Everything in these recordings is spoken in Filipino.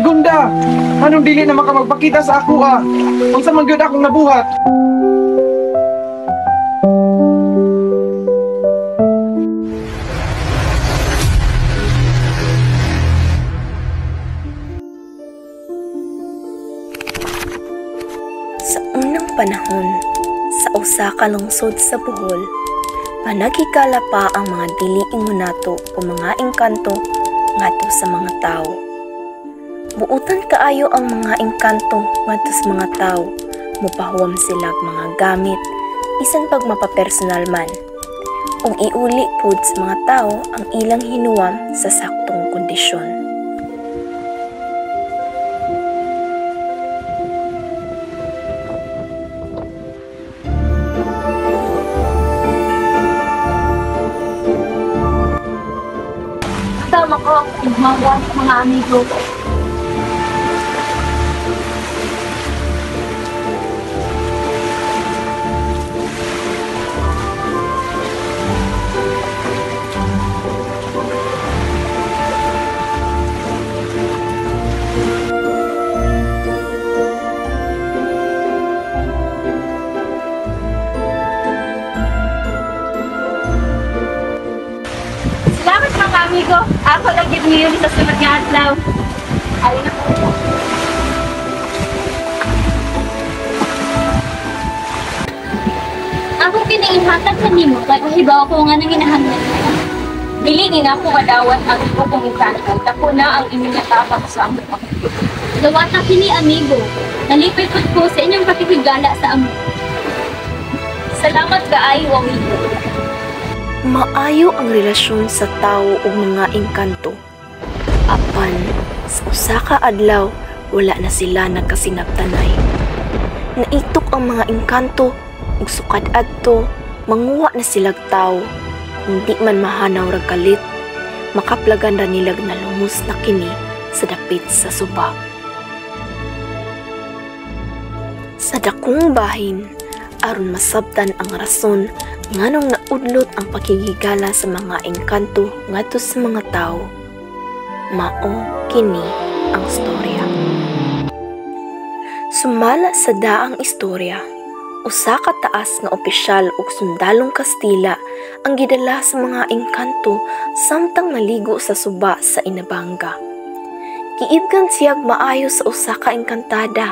Sigunda, anong dili na makamagpakita sa ako unsa man gyud akong nabuhat? Sa unang panahon, sa usa ka lungsod sa Bohol, panagikala pa ang mga dili ingunato o mga engkanto ngadto sa mga tawo. Buutan kaayo ang mga engkanto ngadto sa mga tawo, mopahuwam sila mga gamit bisan pag mapapersonal man. Ug iuli pud sa mga tawo ang ilang hinuwam sa saktong kondisyon. Tama ko, mga amigo. Salamat mga amigo. Ako lang gid niyo sa sunod nga adlaw. Ay na po. Ako kinainhatag sa nimo kay kahibaw ko nga nang hinahanglan. Dili ni nako kadawat ang iko kong ikanto. Tako na ang inyong natapag sa amo. Dawat na kini amigo. Nalipay ko sa inyong pakikigala sa amo. Salamat kaayo amigo. Maayo ang relasyon sa tawo ug mga engkanto. Apan sa usa ka adlaw wala na sila nagkasinabtanay. Naitok ang mga engkanto ug sukad adto manguwa na silag tawo. Hindi man mahanaw ra kalit, makaplagan ra nilag nalumos na kini sa dapit sa suba. Sa dakong bahin, aron masabtan ang rason nganong naudlot ang pakigigala sa mga engkanto ngadto sa mga tawo. Mao kini ang storya. Sumala sa daang istorya, usa ka taas nga opisyal ug sundalong Kastila ang gidala sa mga engkanto samtang naligo sa suba sa Inabanga. Giibgan siyag maayo sa usa ka engkantada.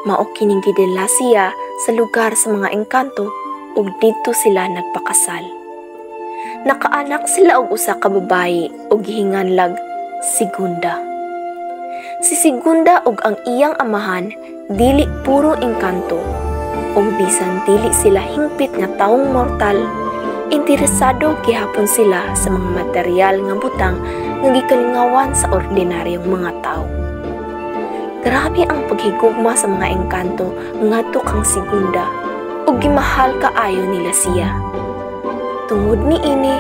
Mao kining gidala siya sa lugar sa mga engkanto ug didto sila nagpakasal. Nakaanak sila og usa ka babayi ug gihinganlag Sigunda. Si Sigunda ug ang iyang amahan dili puro engkanto ug bisan dili sila hingpit nga taong mortal, interesado gihapon sila sa mga material nga butang nga gikalingawan sa ordinaryong mga tao. Grabe ang paghigugma sa mga engkanto ngadto kang Sigunda ug gimahal kaayo nila siya. Tungod niini,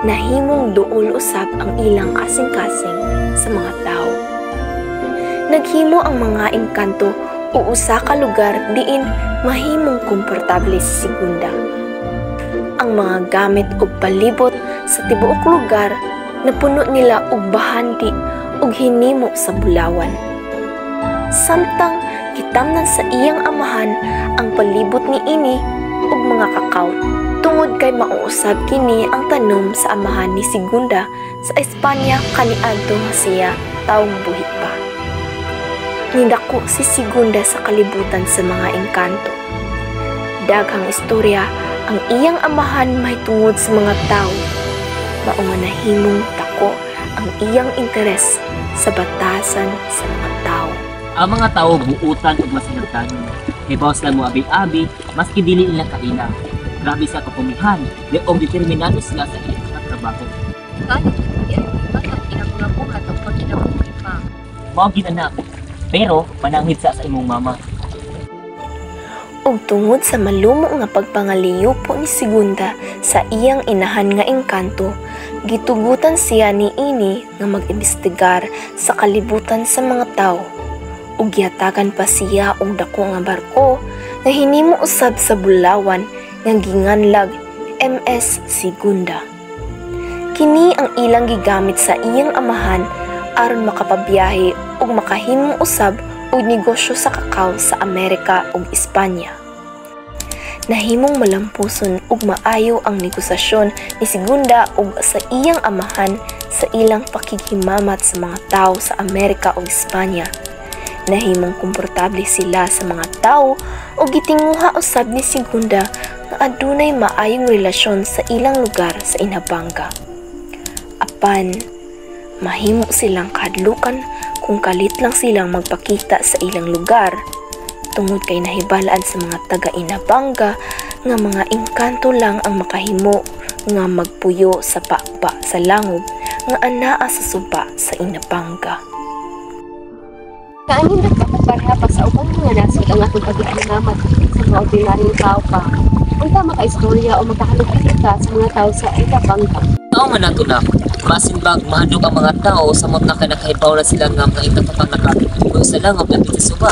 nahimong duol usab ang ilang kasing-kasing sa mga tao. Naghimo ang mga engkanto o usa ka lugar diin mahimong komportable si Sigunda. Ang mga gamit ug palibot sa tibuok lugar napuno nila og bahandi ug hinimo sa bulawan. Samtang gitamnan sa iyang amahan ang palibot niini ug mga kakao. Tungod kay mauusab kini ang tanom sa amahan ni Sigunda sa Espanya kaniadto nga siya taong buhi pa. Nindako si Sigunda sa kalibutan sa mga engkanto. Daghang istorya ang iyang amahan may tungod sa mga tao. Mao nga nahimong dako ang iyang interes sa batasan sa mga tao. Ang mga tao buutan ug masinabtanon. Hibaw sila mo abi-abi maski dili nila kaila. Grabe sa kapumihan, o determinado sila sa ilang mga trabaho. Kaya yan, iba ang kinabuhat o pagkinabuhi pa. Mao ginanak, pero pananghid sa imong mama. Ug tungod sa malumo nga pagpangaliyo po ni Sigunda sa iyang inahan nga engkanto, gitugutan siya niini nga mag-imbestigar sa kalibutan sa mga tao. Ug gihatagan pa siya og dako nga barko nga hinimo usab sa bulawan nga ginganlag MS Sigunda. Kini ang ilang gigamit sa iyang amahan aron makapabiyahe ug makahimong usab og negosyo sa kakao sa Amerika ug Espanya. Nahimong malampuson ug maayo ang negosasyon ni Segunda ug sa iyang amahan sa ilang pakikimamat sa mga tao sa Amerika ug Espanya. Nahimong komportable sila sa mga tao ug gitinguha usab ni Segunda nga adunay maayong relasyon sa ilang lugar sa Inabanga. Apan, mahimo silang kahadlukan kung kalit lang silang magpakita sa ilang lugar tungod kay nahibalaan sa mga taga-Inabanga nga mga engkanto lang ang makahimo nga magpuyo sa pakpa sa langob nga anaa sa suba sa Inabanga. Kaangin na pareha pa sa ubang mga nasod ang atong pagkakinamat sa mga ordinaryong tao pa. Unta maka-istorya o makahalukit ka sa mga tao sa Inabanga. Tao man nato na, masimbag mahadlok ang mga tao sa mga nakahibaw na sila nga mga ikatapang nakatuloy sa langob na sa suba.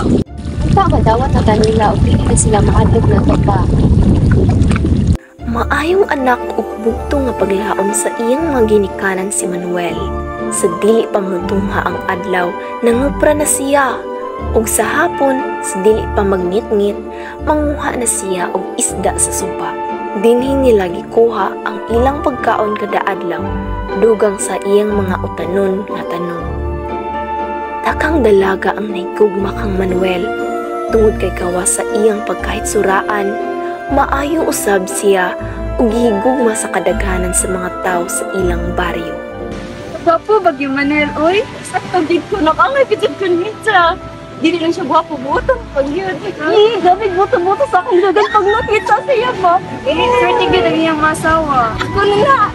Unta madawat na kanila o pili na sila mahadlok na ito pa. Maayong anak ug bugto nga paglaom sa iyang mga ginikanan si Manuel. Sa dili pa mutungha ang adlaw, nangupra na siya. Ug sa hapon, sa dili pa magnit-ngit, manguha na siya og isda sa suba. Dinhi nila gikuha ang ilang pagkaon kada adlaw, dugang sa iyang mga utanon nga tanom. Takang dalaga ang naigugma kang Manuel, tungod kay gawas sa iyang pagkahitsuraan, maayo usab siya ug gihigugma sa kadaghanan sa mga tao sa ilang baryo. Gwapo bagyo Manuel, oy. Sakto gid ko nakangay pitid ko nita. Dili lang siya gwapo buto pag yun. Gamit buto-buto sa akong dagan pag nakita siya ba. Swerte gid ang iyang masawa. Ako na.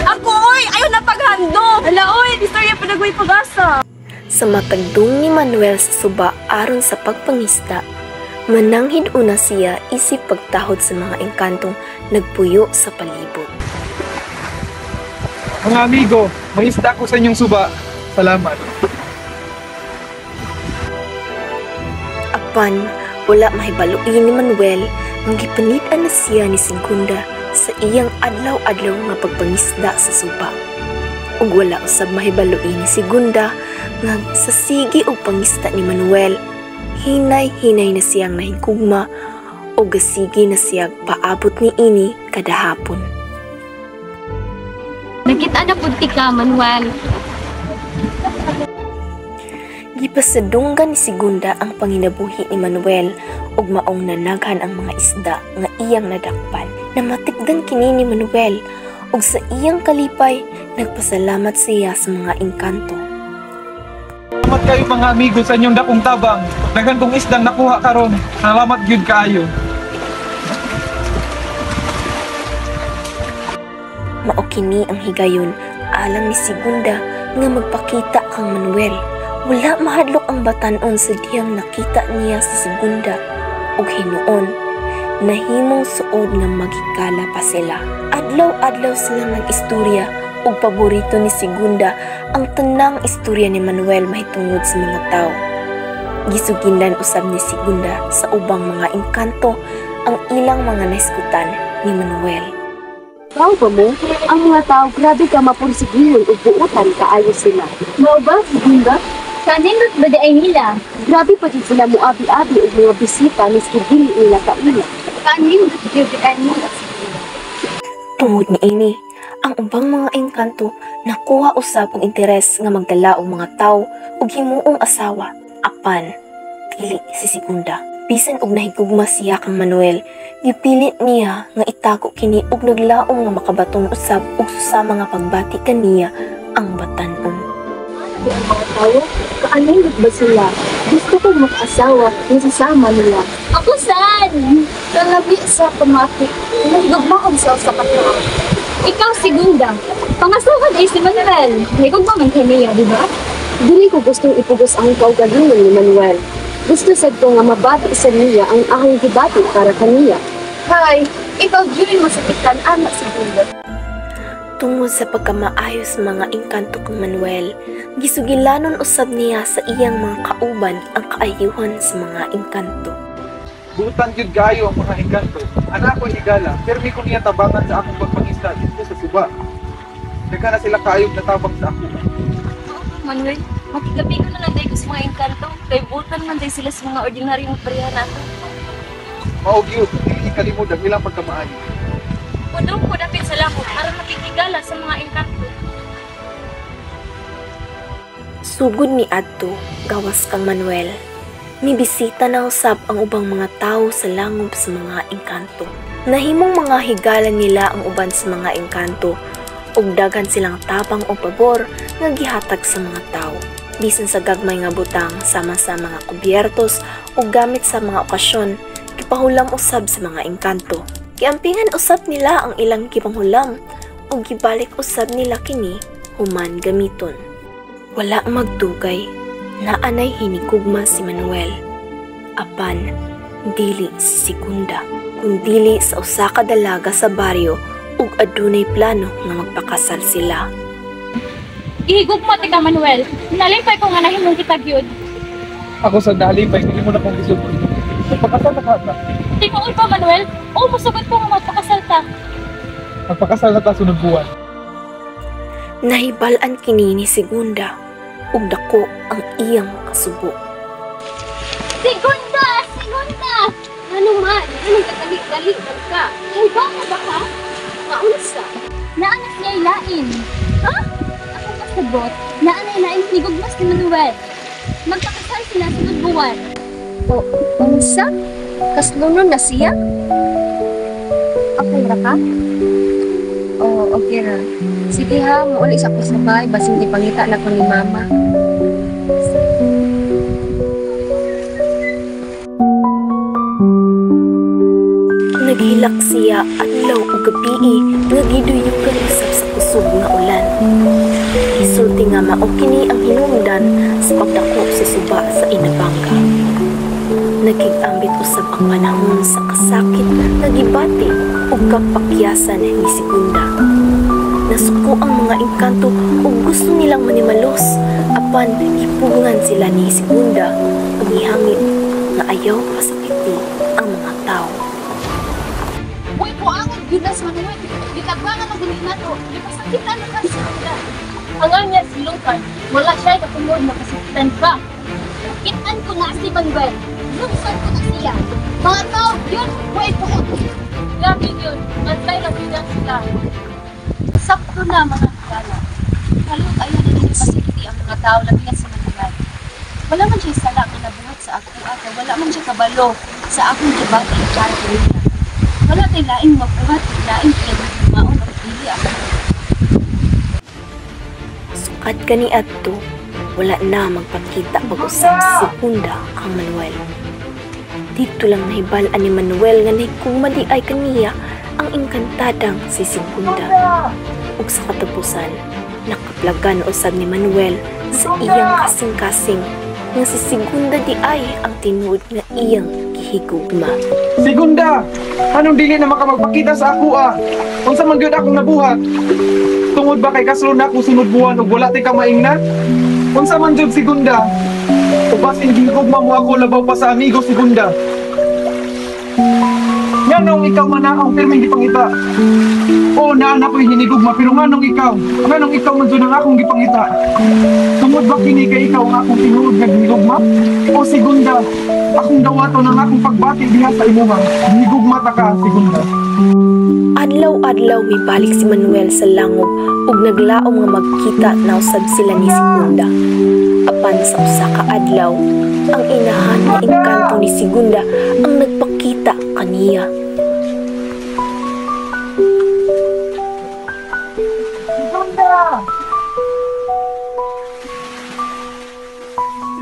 Ako oy, ayo na paghandog. Hala oy, istorya pa nagway pag-asa. Sa matagdong ni Manuel sa suba aron sa pagpangista, mananghid una siya isip pagtahod sa mga engkantong nagpuyo sa palibot. Mga amigo, may isda ko sa inyong suba. Salamat. Apan, wala mahibaluin ni Manuel nang gipanitan na siya ni Segunda sa iyang adlaw-adlaw nga pagpangisda sa suba. Ug wala usab mahibaluin ni Segunda nga sa sige og pangisda ni Manuel, hinay-hinay na siyang nahigugma o gasige na siyang paabot ni ini kada hapon. Nakita na pud ka Manuel. Gipasadunggan ni Segunda ang panginabuhi ni Manuel ug maong nanaghan ang mga isda nga iyang nadakpan. Namatikdan kini ni Manuel ug sa iyang kalipay nagpasalamat siya sa mga engkanto. Salamat kayo mga amigo sa inyong dakong tabang. Daghan kong isdang nakuha karon. Salamat gyud kaayo. Mao kini ang higayon alang ni Segunda nga magpakita kang Manuel. Wala mahadlok ang batan-on sa diyang nakita niya sa Segunda ug hinuon nahimong suod nga magikala pa sila. Adlaw-adlaw silang nag-istorya ug paborito ni Segunda ang tanang istorya ni Manuel mahitungod sa mga tao. Gisugindan usab ni Segunda sa ubang mga engkanto ang ilang mga naiskutan ni Manuel. Tao ba mo? Ang mga tao grabe ka mapursigihan ug buutan kaayo sila. Mao ba, Segunda? Kanindot ba di ay nila? Grabe pa din sila mo abi-abi ug mga bisita miski dili nila kaila. Kanindot di ay nila. Tungod ni ini, ang ubang mga engkanto nakuha usab ang interes nga magdala og mga tao ug himuong asawa. Apan, dili si Segunda. Bisan og nahigugma siya kang Manuel, gipilit niya nga itako kini ug naglaom nga makabaton usab ug susama nga pagbati kaniya ang batan-on. Ang mga tao, kaanindot ba sila? Gusto ko mag-asawa yung sasama nila. Ako saan? Kalabi sa pamati. Nahigugma ko sa katao. Ikaw, Segunda. Pangasawan ay si Manuel. Nahigugma man kaniya, di ba? Dili ko gustong ipugos ang kaugalingon ni Manuel. Gusto sad ko nga mabati sa niya ang ahang gibati para kaniya. Hay, ikaw dili masakitan anak Segunda. Tungod sa pagkamaayos mga engkanto kang Manuel, gisugilanon usab niya sa iyang mga kauban ang kaayuhan sa mga engkanto. Buutan gyud kaayo ang mga engkanto. Anak ko higala, permi ko niya tabangan sa akong pagpangisda dito sa suba. Daghan na sila kaayog na tabang sa ako. Manuel. Makigabi ko na lang tayo sa mga engkanto. Kay butan man tayo sila sa mga ordinaryong pareha nato. Mao gyud, dili kalimod ang ilang pagkamaayo. Kudong ko dapit sa lakot para makikigala sa mga engkanto. Sugod ni Adto, gawas kang Manuel. Mibisita na usab ang ubang mga tao sa langob sa mga engkanto. Nahimong mga higalan nila ang uban sa mga engkanto ug daghan silang tabang o pabor nga gihatag sa mga tao. Bisan sa gagmay nga butang sama sa mga kubyertos ug gamit sa mga okasyon, gipahulam usab sa mga engkanto. Giampingan usab nila ang ilang gipanghulam ug gibalik usab nila kini human gamiton. Wala magdugay, naanay hinigugma si Manuel. Apan, dili si Segunda, kundili sa usa ka dalaga sa baryo ug adunay plano nga magpakasal sila. Ihigugma ti ka, Manuel. Nalipay ko nga nahimong kita gyud. Ako sa dalipay, hindi mo na kong isugod. Magpakasal na ka na. Tinuod pa, Manuel. Oo, masugod ko nga magpakasal ta. Magpakasal na ta sunod buwan. Nahibal-an kini ni Segunda ug dako ang iyang kasubo. Segunda! Segunda! Ano man? Anong katalik-dalik ka? Hiba mo ba ka? Maunsa? Naanak niya ilain. Ha? Ako kasabot, naanak ilain hinigugmas ni Manuel. Magpakasal sila sunod buwan. O, unsa? Kaslunon na siya? Okay ra ka? Oo, okay ra. Sige ha, muuli sa ako sabay, basin di pangita na ko ni mama. Naghilak siya adlaw ug gabii nga giduyugan usab sa kusog nga ulan. Isulti nga mao kini ang hinungdan sa pagdako sa suba sa Inabanga. Nagigambit usab ang panahon sa kasakit nga gibati ug kapakyasan ni Segunda. Nasuko ang mga engkanto ug gusto nilang manimalos, apan ipugngan sila ni Segunda ug ihangit nga ayaw pasakiti ang mga tao. Uy, puangan ginas Manuel. Gitagbangan ang ganina to. Gipasakitan na ka sa kanila. Ang anya silukan, wala siya katungod makasakitan ka. Kitan ko na si Manuel. Luksan ko na siya. Mga tao, yun, buhay po ko. Grabe yun, mantay lang yun sila. Sakto na mga kagala. Halong ayaw na nila pasikiti ang mga tao labihan sa Manuel. Wala man siya sala nga nabuhat sa ako at wala man siya kabalo sa akong debate at charity. Wala tayo laing mabuhat, laing pinagmaon at pili ako. Sukat kani adto, wala na magpakita pag-usap si Segunda ang Manuel. Dito lang nahibalaan ni Manuel nga nahigugma di ay kaniya ang engkantadang si Segunda. Ug sa katapusan, nakaplagan usab ni Manuel sa iyang kasing-kasing nga si Segunda di ay ang tinuod nga iyang gihigugma. Segunda! Anong dili na makamagpakita sa ako ah? Unsa man gyud akong nabuhat? Tungod ba kay kaslo na ako sunod buwan ug wala tay ka maingna? Unsa man jud Segunda? Ubasin gihugma mo ako labaw pa sa amigo Segunda. Nganong ikaw man ang pirming gipangita? Oo, naan ako'y hinigugma, pero nganong ikaw man jud ang akong gipangita? Tungod ba kini kay ikaw ang akong tinuod nga gihigugma? O Segunda, akong dawaton ang akong pagbati diha sa imuha. Gihigugma ta ka, Segunda. Adlaw-adlaw mibalik si Manuel sa langob ug naglaom nga magkita na usab sila ni Segunda. Apan sa usa ka adlaw, ang inahan nga engkanto ni Segunda ang nagpakita kaniya. Segunda!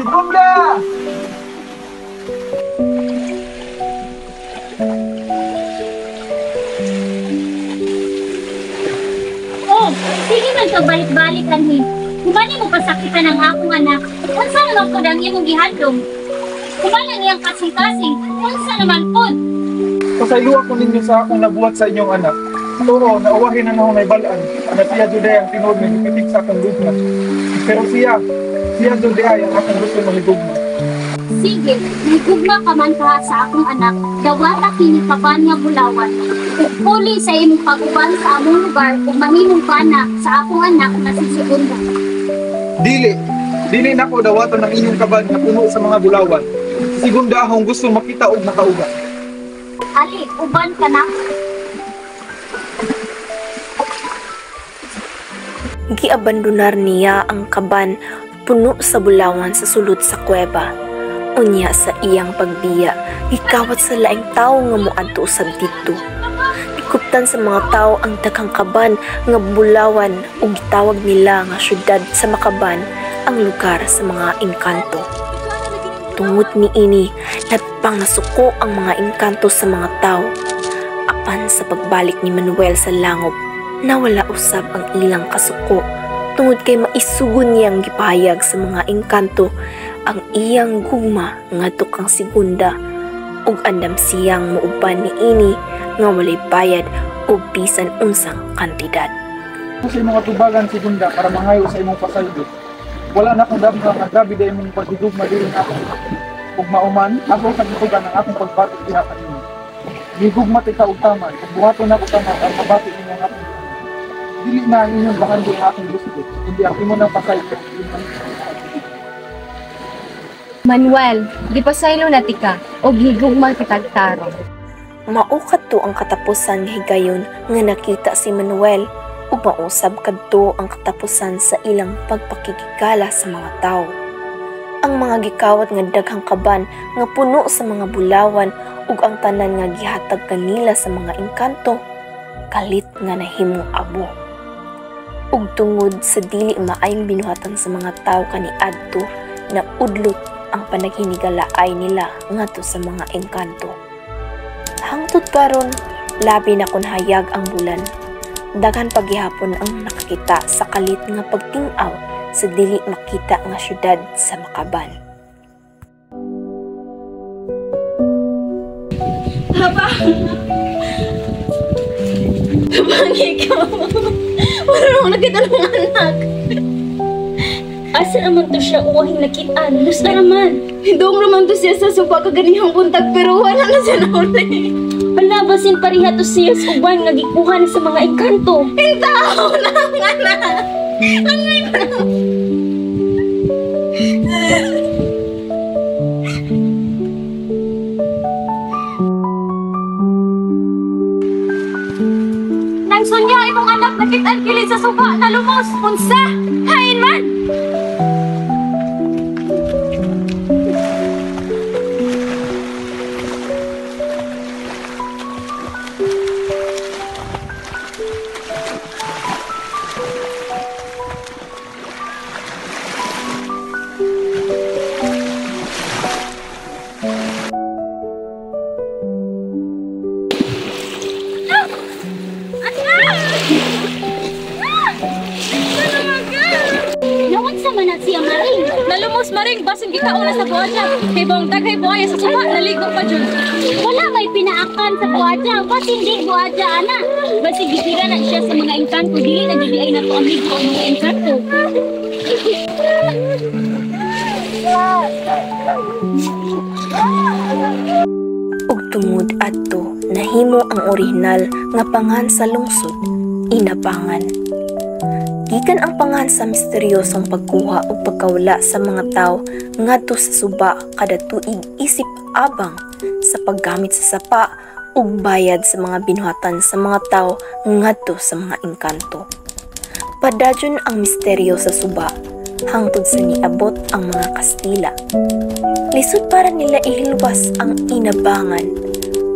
Segunda! Oh, sige man ka balik-balik kanhi. Kumani mo pasakitan ang akong anak. Unsa naman po ang imong gihadlong? Kumani niyang kasing-kasing. Unsa naman po? Pasaylo ako ninyo sa akong nabuhat sa inyong anak. Oo, nauwahin na akong naibalaan. Na siya jud ay ang tinuod nga gipitik sa akong gugma. Pero siya jud ay ang akong gusto mahigugma. Sige, higugma ka man ka sa akong anak. Dawata kini papan nga bulawan. Puli sa imong pag-uban sa among lugar kung mahimong pana sa akong anak na si Segunda. Dili, Dili na ko dawaton ng inyong kaban nga puno sa mga bulawan. Sigunda akong gusto makita og makauga. Ali, uban ka na. Giabandonar niya ang kaban puno sa bulawan sa sulod sa kuweba. Unya sa iyang pagbiya, gikawat sa laing tao nga moadto usab didto. Ikuptan sa mga tao ang daghang kaban nga bulawan ug gitawag nila nga syudad sa Makaban, ang lugar sa mga engkanto. Tungod niini, natpang nasuko ang mga engkanto sa mga tao. Apan sa pagbalik ni Manuel sa langob, nawala usab ang ilang kasuko tungod kay maisugon niyang gipahayag sa mga engkanto ang iyang gugma ngadto kang segunda ug andam siyang muuban niini nga walay bayad og bisan unsang kantidad. Sa imong tubagan segunda para mangayo sa imong pasaldo. Wala na akong damga nga grabe dahil imong pagdugma dili ako. Ug mauman, ako sa gitugan ang akong pagbatik diha kanimo. Gigugma ti ka og taman, ug buhaton ako taman ang mabatik ninyo ang akong. Dili na ang inyong bahandi ang akong gusto, hindi ang imo nang pasaldo. Manuel, di pa saylo na tika, o higugma kitag tarong. Maukat to ang katapusan nga higayon nga nakita si Manuel ug mausab kadto ang katapusan sa ilang pagpakikigala sa mga tao. Ang mga gikawat nga daghang kaban nga puno sa mga bulawan ug ang tanan nga gihatag kanila sa mga engkanto kalit nga nahimong abo. Ug tungod sa dili maayong binuhatan sa mga tao kaniadto na udlot ang panaghinigalaay nila ngadto sa mga engkanto. Hangtod karon, labi na kun hayag ang bulan. Daghan paghihapon ang nakakita sa kalit nga pagting-aw sa dili makita nga syudad sa Makaban. Papa! Kabangi ko! Wala akong nakita ng anak! Asa naman to siya uwahing nakitaan? Lusta naman? Hindong naman to siya sa suba kaganihang buntag pero wala na siya nauli. Palabasin pariha to siya sa uban nga gikuhan sa mga engkanto. Hintaw na ang anak! Angay ko na! Nang sunya imong anak nakitaan kilid sa suba na lumos unsa? Hain man! Siya Maring. Nalumos Maring, basin gikauna sa buwadya. Kay bang daghay buhaya sa suba, naligong pa dyan. Wala may pinaakan sa buwadya. Ba't hindi buwadya, ana? Basi gitira na siya sa mga engkanto. Dili na dili ay nato amigo ang mga engkanto. Ug tungod adto, nahimo ang orihinal nga pangan sa lungsod, Inabangan. Gikan ang pangan sa misteryosong pagkuha o pagkawala sa mga tao ngadto sa suba kada tuig isip abang sa paggamit sa sapa ug bayad sa mga binuhatan sa mga tao ngadto sa mga engkanto. Padadyon ang misteryo sa suba hangtod sa niabot ang mga Kastila. Lisod para nila ihilwas ang Inabangan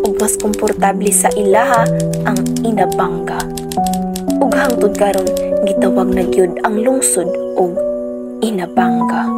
ug mas komportable sa ilaha ang Inabanga. Ug hangtod karon gitawag na gyud ang lungsod og Inabanga.